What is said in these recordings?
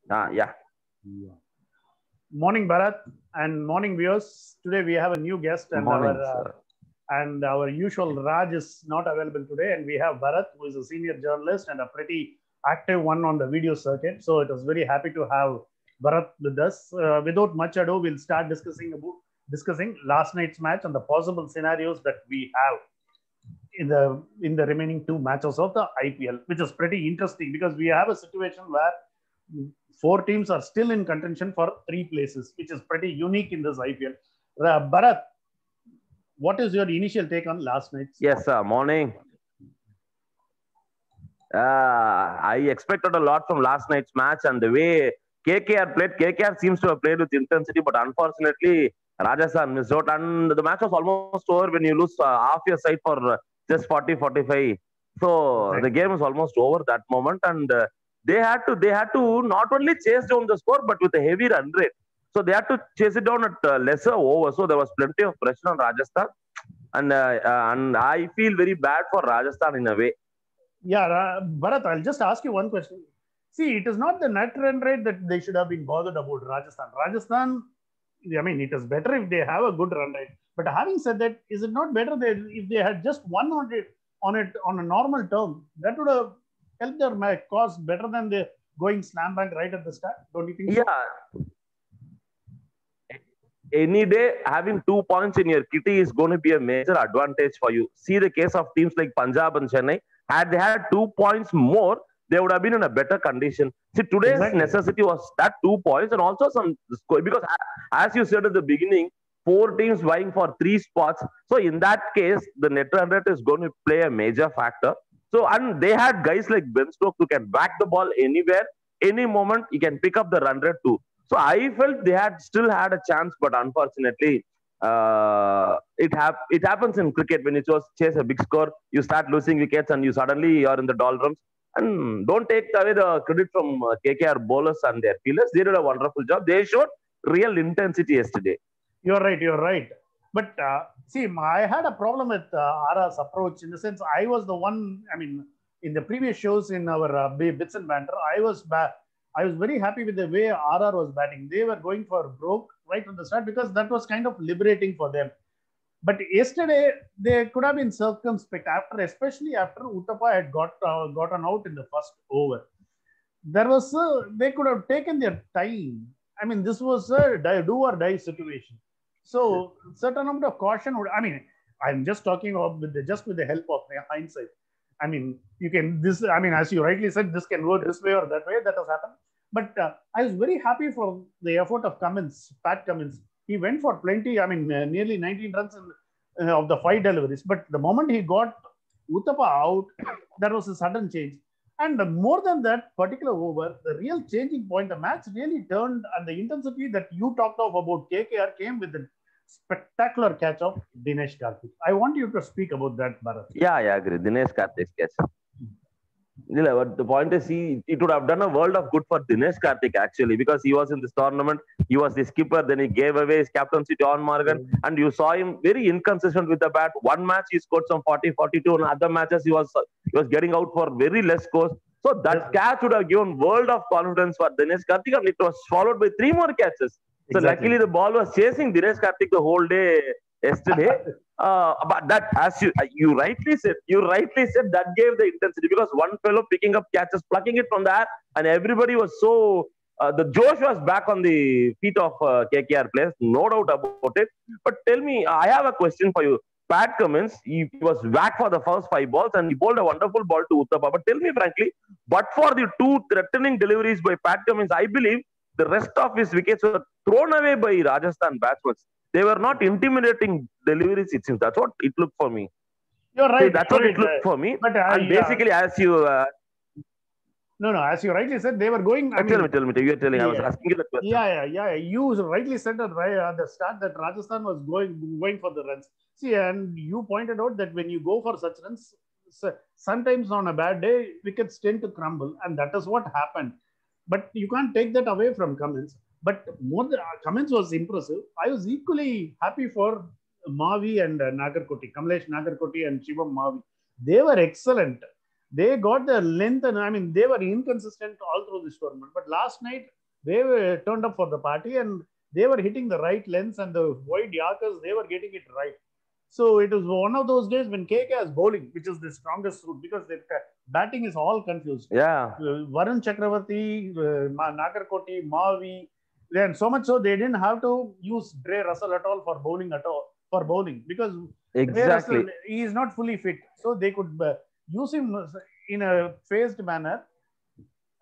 Yeah. Yeah. Morning, Bharat, and morning, viewers. Today we have a new guest, and Morning, sir. our usual Raj is not available today, and we have Bharat, who is a senior journalist and a pretty active one on the video circuit. So it was very happy to have Bharat with us. Without much ado, we'll start discussing last night's match and the possible scenarios that we have in the remaining two matches of the IPL, which is pretty interesting because we have a situation where four teams are still in contention for three places, which is pretty unique in this IPL. Bharat, what is your initial take on last night's? Yes, sir. Morning. I expected a lot from last night's match and the way KKR played. KKR seems to have played with intensity, but unfortunately, Rajasthan missed out. And the match was almost over when you lose half your side for just 40, 45. So the Exactly. game was almost over that moment, and they had to not only chase down the score, but with a heavy run rate. So they had to chase it down at lesser over. So there was plenty of pressure on Rajasthan, and I feel very bad for Rajasthan in a way. Yeah, Bharat, I'll just ask you one question. See, it is not the net run rate that they should have been bothered about Rajasthan. Rajasthan, I mean, it is better if they have a good run rate. But having said that, is it not better that if they had just won on it on a normal term, that would have helped their cause better than the going slam bang right at the start? Don't you think so? Yeah, any day having 2 points in your kitty is going to be a major advantage for you. See the case of teams like Punjab and Chennai. Had they had 2 points more, they would have been in a better condition. See, today's Exactly. necessity was that 2 points and also some score because, as you said at the beginning, four teams vying for three spots. So in that case, the net run rate is going to play a major factor. So and they had guys like Ben Stokes who can back the ball anywhere, any moment. He can pick up the run rate too. So I felt they had still had a chance, but unfortunately, it happens in cricket when you just chase a big score, you start losing wickets, and you suddenly are in the doldrums. And don't take away the credit from KKR bowlers and their fielders. They did a wonderful job. They showed real intensity yesterday. You're right. You're right. But see, I had a problem with Ara's approach in the sense I was the one. I mean, in the previous shows in our bits and banter, I was very happy with the way RR was batting. They were going for broke right from the start because that was kind of liberating for them. But yesterday they could have been circumspect after, especially after Uttapa had gotten out in the first over. There was they could have taken their time. I mean, this was a do or die situation. So certain amount of caution would. I mean, I'm just talking of just with the help of my hindsight. I mean, you can this. I mean, as you rightly said, this can go this way or that way. That has happened. But I was very happy for the effort of Cummins, Pat Cummins. He went for plenty. I mean, nearly 19 runs of the five deliveries. But the moment he got Uttapa out, there was a sudden change. And more than that particular over, the real changing point, the match really turned, and the intensity that you talked of about KKR came with the spectacular catch of Dinesh Karthik. I want you to speak about that, Bharat. Yeah, I agree. Dinesh Karthik's catch. Yeah, but the point is, it would have done a world of good for Dinesh Karthik actually because he was in this tournament. He was the skipper. Then he gave away his captaincy to John Morgan, and you saw him very inconsistent with the bat. One match he scored some 40, 42. In other matches he was getting out for very less scores. So Yes, that catch would have given world of confidence for Dinesh Karthik, and it was followed by three more catches. So exactly. luckily the ball was chasing Dinesh Karthik the whole day yesterday. But that, as you rightly said, that gave the intensity because one fellow picking up catches, plucking it from the air, and everybody was so. The Josh was back on the feet of KKR players, no doubt about it. But tell me, I have a question for you. Pat Cummins, he was whacked for the first five balls and he bowled a wonderful ball to Uttapa. But tell me frankly, but for the two threatening deliveries by Pat Cummins, I believe the rest of his wickets were thrown away by Rajasthan batsmen. They were not intimidating deliveries, it seems. That's what it looked for me. You're See, right. that's You're what it right. looked for me. But And basically, as you no, no. As you rightly said, they were going. I tell me, mean, tell me, you're telling, I was yeah, asking you the question. yeah. You rightly said that right at the start that Rajasthan was going for the runs. See, and you pointed out that when you go for such runs, sometimes on a bad day, wickets tend to crumble, and that is what happened. But you can't take that away from Cummins. But more than Cummins was impressive. I was equally happy for Mavi and Nagarkoti, Kamlesh Nagarkoti and Shivam Mavi. They were excellent. they got the length, and I mean, they were inconsistent all through this tournament. But last night, they were turned up for the party and they were hitting the right lengths and the wide Yorkers, they were getting it right. So it was one of those days when KK is bowling, which is the strongest suit because the batting is all confused. Yeah. Varun Chakravarti, Nagarkoti, Mavi, and so much so they didn't have to use Dre Russell at all for bowling because Dre Russell, he is not fully fit. So they could use him in a phased manner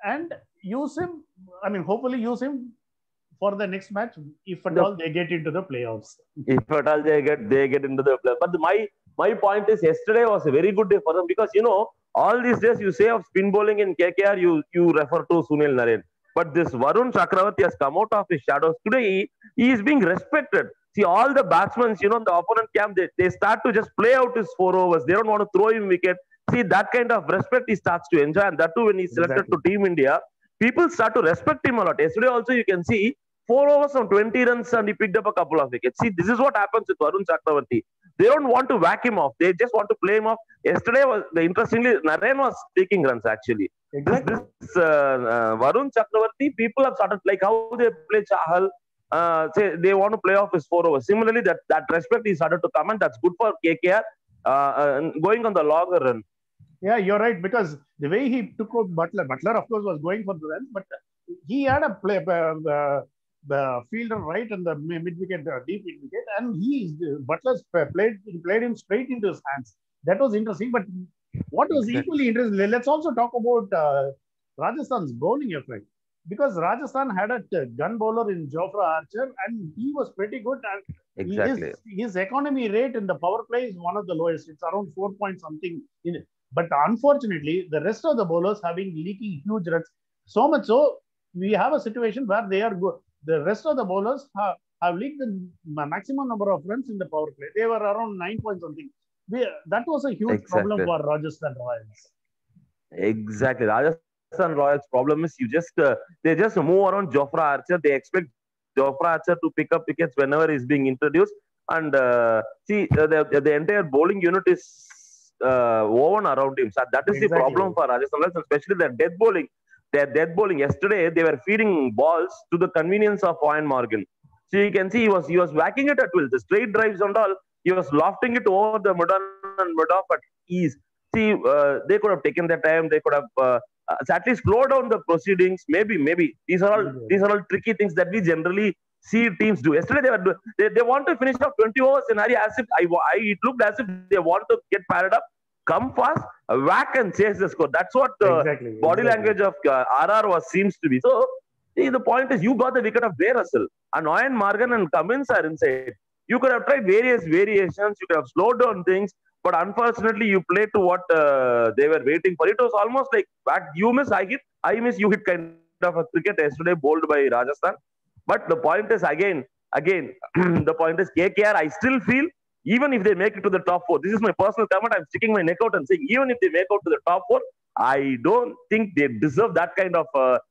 and use him, I mean, hopefully use him for the next match if at all they get into the playoffs. If at all they get into the playoffs. But my point is yesterday was a very good day for them because all these days you say of spin bowling in KKR, you refer to Sunil Narine. But this Varun Chakravarti has come out of his shadows. Today, he is being respected. See, all the batsmen, in the opponent camp, they start to just play out his 4 overs. They don't want to throw him wicket. See, that kind of respect he starts to enjoy. And that too, when he's selected to Team India, people start to respect him a lot. Yesterday also, you can see 4 overs on 20 runs and he picked up a couple of wickets. See, this is what happens with Varun Chakravarti. They don't want to whack him off. They just want to play him off. Yesterday, interestingly, Narine was taking runs actually. Exactly. This Varun Chakravarti, people have started like how they play Chahal. Say they want to play off his 4 overs. Similarly, that respect is started to come, and that's good for KKR going on the longer run. Yeah, you're right, because the way he took out Butler, of course, was going for the runs, but he had a play, fielder right in the mid wicket, deep mid wicket, and Butler played him straight into his hands. That was interesting. But what was equally interesting, let's also talk about Rajasthan's bowling effect, because Rajasthan had a gun bowler in Jofra Archer, and he was pretty good. And exactly, his economy rate in the power play is one of the lowest. It's around 4 point something in it. But unfortunately, the rest of the bowlers have been leaking huge runs. So much so, we have a situation where they are good. The rest of the bowlers have leaked the maximum number of runs in the power play. They were around 9 point something. That was a huge problem for Rajasthan Royals. Exactly. Rajasthan Royals' problem is they just move around Jofra Archer. They expect Jofra Archer to pick up wickets whenever he's being introduced. And the entire bowling unit is woven around him. So that is the problem for Rajasthan Royals, especially their death bowling. Their death bowling yesterday, they were feeding balls to the convenience of Eoin Morgan. So you can see he was whacking it at will. The straight drives and all, he was lofting it over the mid and mid off at ease. See, they could have taken their time. They could have at least slowed down the proceedings. Maybe these are all tricky things that we generally see teams do. Yesterday they want to finish off 20 overs scenario as if it looked as if they want to get paired up, come fast, whack and chase the score. That's what the body language of RR seems to be. So the point is, you got the wicket of Dre Russell, and Eoin Morgan and Cummins are inside. You could have tried various variations. You could have slowed down things, but unfortunately, you played to what they were waiting for. It was almost like you miss, I hit, I miss, you hit kind of a cricket yesterday bowled by Rajasthan. But the point is again, the point is KKR. I still feel even if they make it to the top 4, this is my personal comment. I'm sticking my neck out and saying even if they make out to the top 4, I don't think they deserve that kind of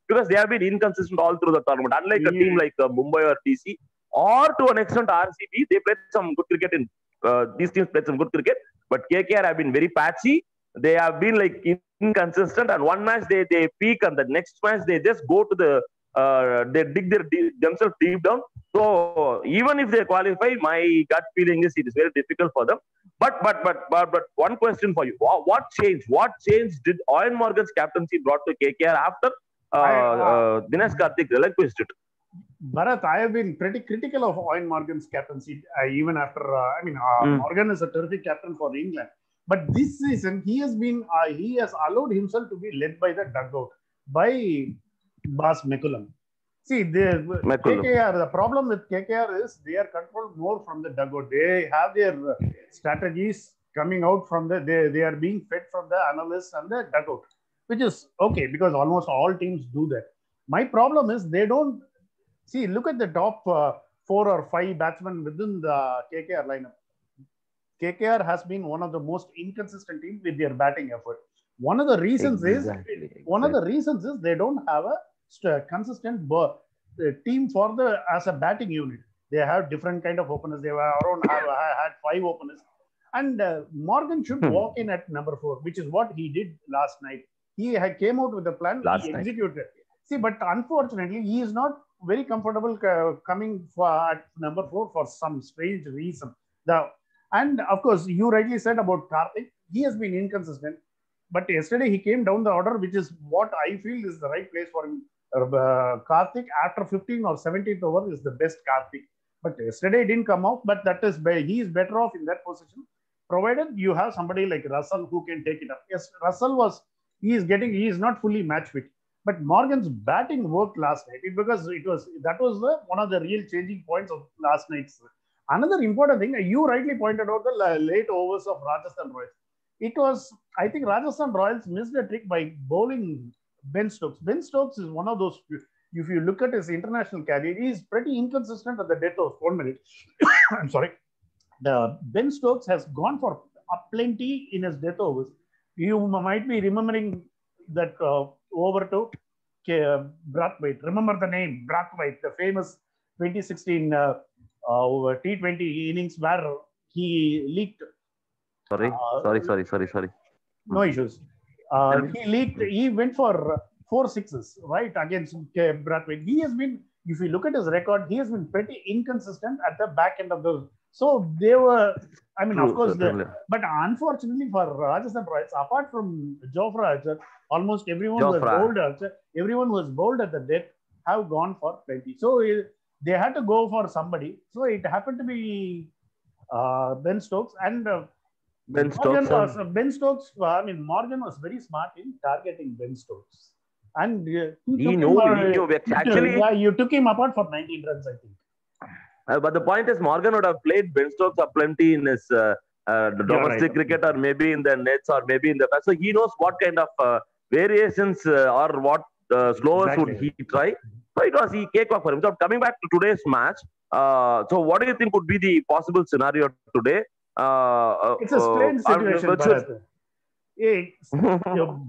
because they have been inconsistent all through the tournament. Unlike a team like Mumbai or DC, or to an extent RCB, they played some good cricket in these teams played some good cricket. But KKR have been very patchy. They have been like inconsistent, and one match they peak, and the next match they just go to the they dig themselves deep down. So even if they qualify, my gut feeling is it is very difficult for them. But one question for you: what changed? What change did Eoin Morgan's captaincy brought to KKR after Dinesh Karthik relinquished it? Bharat, I have been pretty critical of Eoin Morgan's captaincy even after. Morgan is a terrific captain for England, but this season he has allowed himself to be led by the dugout by Bas McCullum. See, KKR, the problem with KKR is they are controlled more from the dugout. They have their strategies coming out from they are being fed from the analysts and the dugout, which is okay because almost all teams do that. My problem is they don't see. Look at the top 4 or 5 batsmen within the KKR lineup. KKR has been one of the most inconsistent teams with their batting effort. One of the reasons is they don't have a consistent team as a batting unit. They have different kind of openers. They were had 5 openers, And Morgan should walk in at number 4, which is what he did last night. He came out with a plan, he executed. See, but unfortunately, he is not very comfortable coming at number 4 for some strange reason. And of course, you rightly said about Karthik, he has been inconsistent. But yesterday he came down the order, which is what I feel is the right place for him. Karthik after 15 or 17th over is the best Karthik. But yesterday it didn't come out, but that is he is better off in that position, provided you have somebody like Russell who can take it up. Yes, Russell he is not fully match fit. But Morgan's batting worked last night because that was one of the real changing points of last night's. Another important thing, you rightly pointed out the late overs of Rajasthan Royals. I think Rajasthan Royals missed a trick by bowling Ben Stokes. Ben Stokes is one of those, if you look at his international career, he is pretty inconsistent at the death of 1 minute. I'm sorry. Ben Stokes has gone for plenty in his death overs. You might be remembering that over to Brathwaite. Remember the name, Brathwaite, the famous 2016 T20 innings where he leaked. Sorry. No issues. He went for 4 sixes, right, against Brathwaite. He has been, if you look at his record, he has been pretty inconsistent at the back end of those. So they were, I mean, of course, but unfortunately for Rajasthan Royals, apart from Jofra Archer, almost everyone was bowled at the death have gone for plenty. So they had to go for somebody. So it happened to be Ben Stokes and Ben Stokes. Morgan was very smart in targeting Ben Stokes. And he knew actually. Yeah, you took him apart for 19 runs, I think. But the point is, Morgan would have played Ben Stokes up plenty in his domestic cricket, or maybe in the nets, or maybe in the. So he knows what kind of variations or what slowers would he try. So it was he cakewalk for him. So coming back to today's match, so what do you think would be the possible scenario today? It's a strange situation.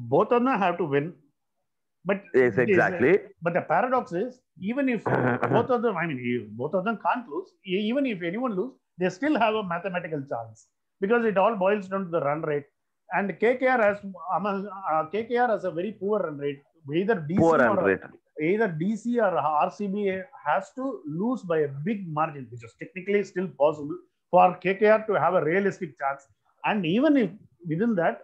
Both of them have to win. But yes, exactly. But the paradox is, even if both of them, both of them can't lose, even if anyone loses, they still have a mathematical chance because it all boils down to the run rate. And KKR has a very poor run rate. Either DC or RCB has to lose by a big margin, which is technically still possible for KKR to have a realistic chance. And even if within that,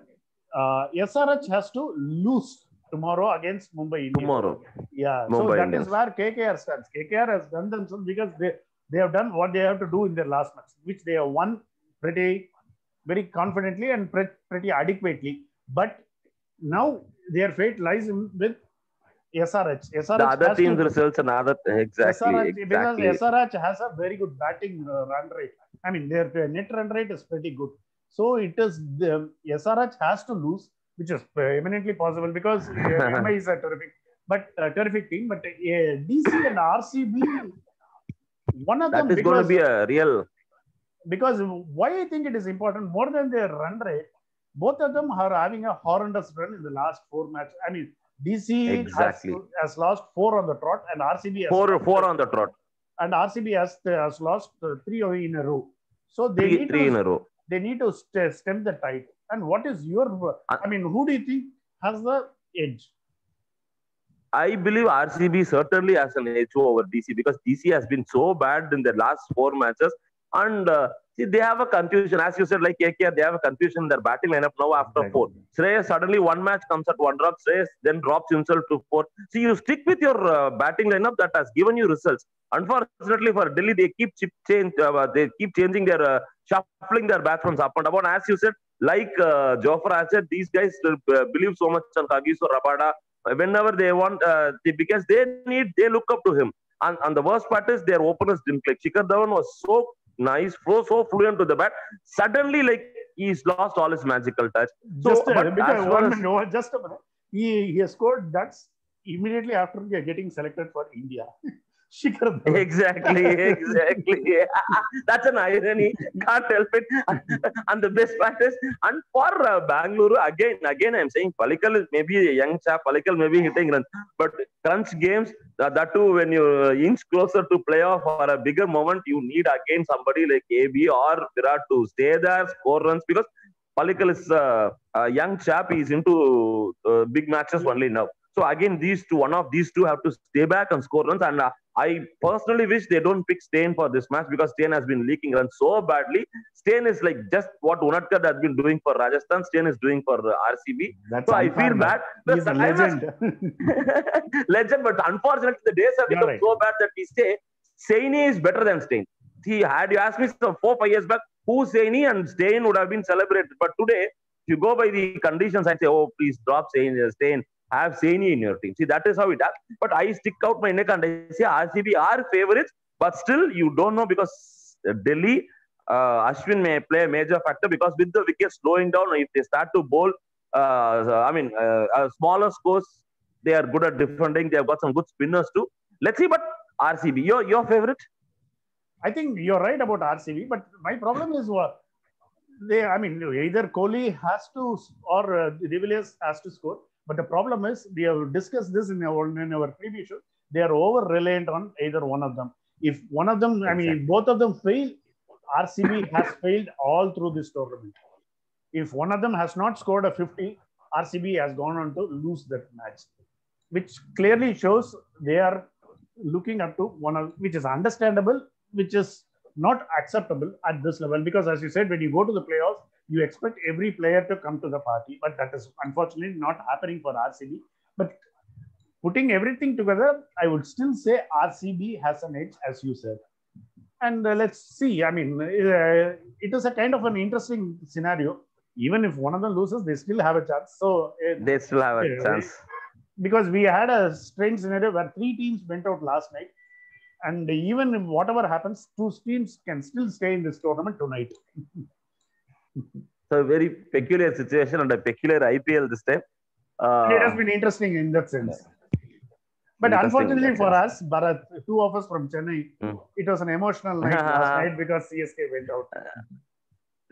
SRH has to lose tomorrow against Mumbai Indians. Yeah. Mumbai so that Indians. Is where KKR stands. KKR has done themselves because they have done what they have to do in their last match, which they have won very confidently and pretty adequately. But now their fate lies with SRH. The other team's results and other exactly. Because SRH has a very good batting run rate. Their net run rate is pretty good. So it is the SRH has to lose, which is eminently possible because Mumbai is a terrific team. But DC and RCB, one of them that is going to be a real. Because why I think it is important more than their run rate, both of them are having a horrendous run in the last 4 matches. DC has lost 4 on the trot, and RCB has 4 on the trot, and RCB has lost 3 in a row. So they need to stem the tide. And what is your? Who do you think has the edge? I believe RCB certainly has an edge over DC because DC has been so bad in the last 4 matches. And they have a confusion. As you said, like KKR, they have a confusion in their batting lineup now after 4. Shreyas, suddenly one match comes at 1 drop. Shreyas then drops himself to 4. So you stick with your batting lineup that has given you results. Unfortunately for Delhi, they keep changing their, shuffling their batsmen up and down. As you said, like Jofra Archer, these guys believe so much on Kagiso Rabada. Whenever they want, because they look up to him. And the worst part is their openers didn't click. Shikhar Dhawan was so nice, so fluent to the bat. Suddenly, he's lost all his magical touch. Just a minute. He has scored ducks immediately after getting selected for India. Shikhar Dhawan. Exactly. That's an irony. Can't help it. And the best part is, and for Bangalore, again, I'm saying Pallikal is maybe a young chap. Pallikal may be hitting runs, but crunch games, That too, when you inch closer to playoff or a bigger moment, you need again somebody like AB or Virat to stay there, score runs, because Pallikal is a young chap. He's into big matches only now. So again, one of these two have to stay back and score runs. And I personally wish they don't pick Stein for this match, because Stein has been leaking runs so badly. Stein is like just what Unadkat has been doing for Rajasthan, Stein is doing for RCB. That's so unfair, I feel bad. He's a legend. Legend, but unfortunately, the days have become so bad that we say Saini is better than Stein. Had you asked me some 4-5 years back, who Saini and Stein would have been celebrated. But today, if you go by the conditions, I say, oh, please drop Stein, have Saini in your team. See, that is how it happens. But I stick out my neck and I say RCB are favorites, but still you don't know, because Delhi, Ashwin may play a major factor, because with the wickets slowing down, if they start to bowl, smaller scores, they are good at defending. They have got some good spinners too. Let's see, but RCB, your favorite? I think you're right about RCB, but my problem is either Kohli has to or De Villiers has to score. But the problem is, we have discussed this in our previous show, they are over-reliant on either one of them. If one of them, both of them fail, RCB has failed all through this tournament. If one of them has not scored a 50, RCB has gone on to lose that match, which clearly shows they are looking up to which is understandable, which is not acceptable at this level. Because as you said, when you go to the playoffs, you expect every player to come to the party, but that is unfortunately not happening for RCB. But putting everything together, I would still say RCB has an edge, as you said. And let's see. It is a kind of an interesting scenario. Even if one of them loses, they still have a chance. So they still have a chance. Because we had a strange scenario where 3 teams went out last night. And even if whatever happens, 2 teams can still stay in this tournament tonight. So a very peculiar situation and a peculiar IPL this time. It has been interesting in that sense. But unfortunately for us, Bharat, 2 of us from Chennai, it was an emotional night last night because CSK went out.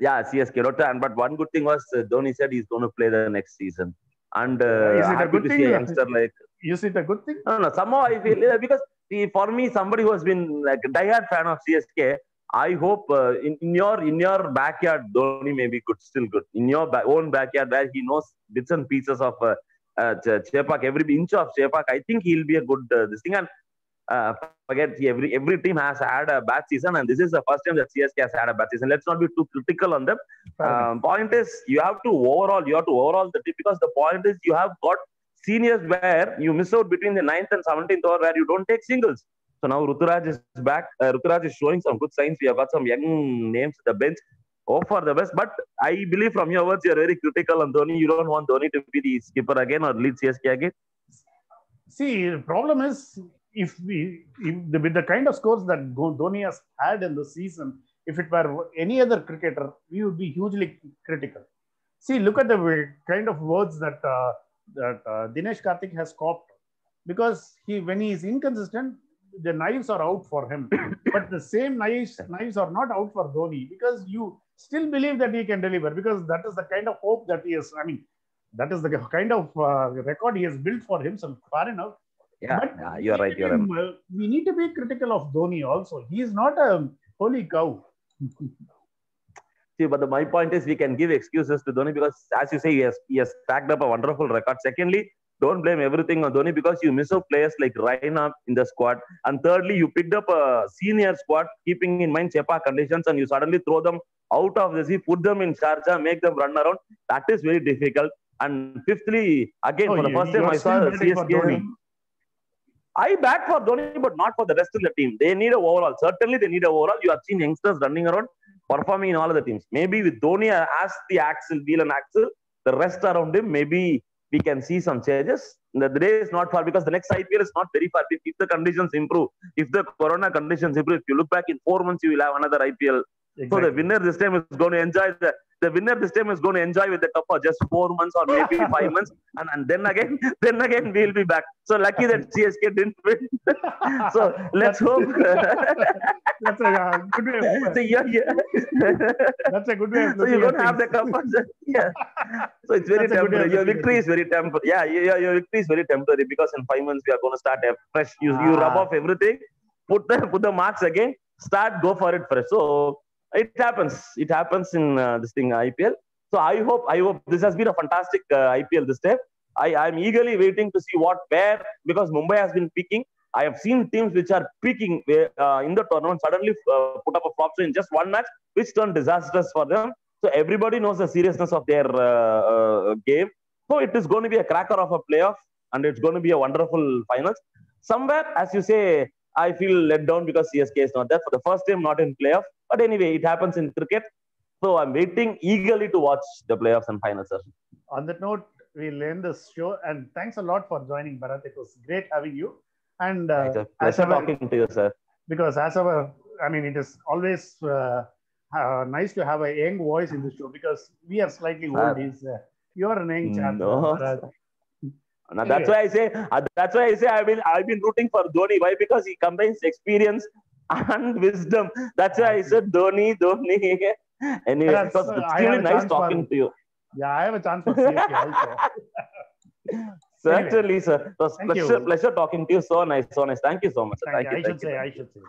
CSK. But one good thing was Dhoni said he's going to play the next season. And is it a good thing? A youngster like, is it a good thing? No. Somehow I feel, because for me, somebody who has been like a diehard fan of CSK, I hope in your backyard, Dhoni may be still good. In your own backyard, where he knows bits and pieces of Chepauk, every inch of Chepauk, I think he'll be a good this thing. And forget, every team has had a bad season, and this is the first time that CSK has had a bad season. Let's not be too critical on them. Point is, you have to overall the team, because the point is you have got seniors where you miss out between the 9th and 17th over, where you don't take singles. So now Ruturaj is back. Ruturaj is showing some good signs. We have got some young names at the bench. Hope for the best. But I believe from your words, you're very critical on Dhoni. You don't want Dhoni to be the skipper again or lead CSK again. See, the problem is, with the kind of scores that Dhoni has had in the season, if it were any other cricketer, we would be hugely critical. See, look at the kind of words that Dinesh Karthik has copped. Because when he is inconsistent, the knives are out for him. But the same knives are not out for Dhoni, because you still believe that he can deliver, because that is the kind of hope that he has. That is the kind of record he has built for himself. Fair enough. You're right. We need to be critical of Dhoni also. He is not a holy cow. See, but my point is, we can give excuses to Dhoni because, as you say, he has stacked up a wonderful record. Secondly, don't blame everything on Dhoni, because you miss out players like Raina in the squad. And thirdly, you picked up a senior squad, keeping in mind Chepauk conditions, and you suddenly throw them out of the sea, put them in Sharjah, make them run around. That is very difficult. And fifthly, again, for the first time I saw CSK. I bat for Dhoni, but not for the rest of the team. They need a overall. Certainly, they need a overall. You have seen youngsters running around, performing in all of the teams. Maybe with Dhoni as the wheel and axle, the rest around him, maybe we can see some changes. The day is not far, because the next IPL is not very far. If the conditions improve, if the corona conditions improve, if you look back in 4 months, you will have another IPL. Exactly. So the winner this time is going to enjoy the winner this time is going to enjoy with the cup for just 4 months or maybe 5 months, and then again we'll be back. So lucky that CSK didn't win. So let's hope. That's a good way of So that's a good way of so you looking don't at have the things. cup. Yeah. So it's very That's a good way temporary. of Your looking at victory is things. very temporary. Yeah, your victory is very temporary because in 5 months we are going to start a fresh. You rub Ah, off everything, put the marks again, start, go for it fresh. So it happens. It happens in this thing IPL. So I hope this has been a fantastic IPL this time. I'm eagerly waiting to see where, because Mumbai has been peaking. I have seen teams which are peaking in the tournament suddenly put up a flop show in just one match, which turned disastrous for them. So everybody knows the seriousness of their game. So it is going to be a cracker of a playoff, and it's going to be a wonderful finals. Somewhere, as you say, I feel let down because CSK is not there for the first time, not in playoff. But anyway, it happens in cricket. So I'm waiting eagerly to watch the playoffs and finals. on that note, we'll end this show. And thanks a lot for joining, Bharat. It was great having you. And It's a as pleasure ever, talking to you, sir. because as ever, I mean, it is always nice to have a young voice in the show because we are slightly old. You're an young chap, No. Bharat. Now, that's why I say. I've been rooting for Dhoni. Why? Because he combines experience and wisdom. That's why I said Dhoni. Anyway, it was I have extremely a nice chance talking for to you. I have a chance for CSK also. Certainly, sir. It was Thank you. pleasure talking to you. So nice. Thank you so much. Sir. Thank you. Thank you. I should say.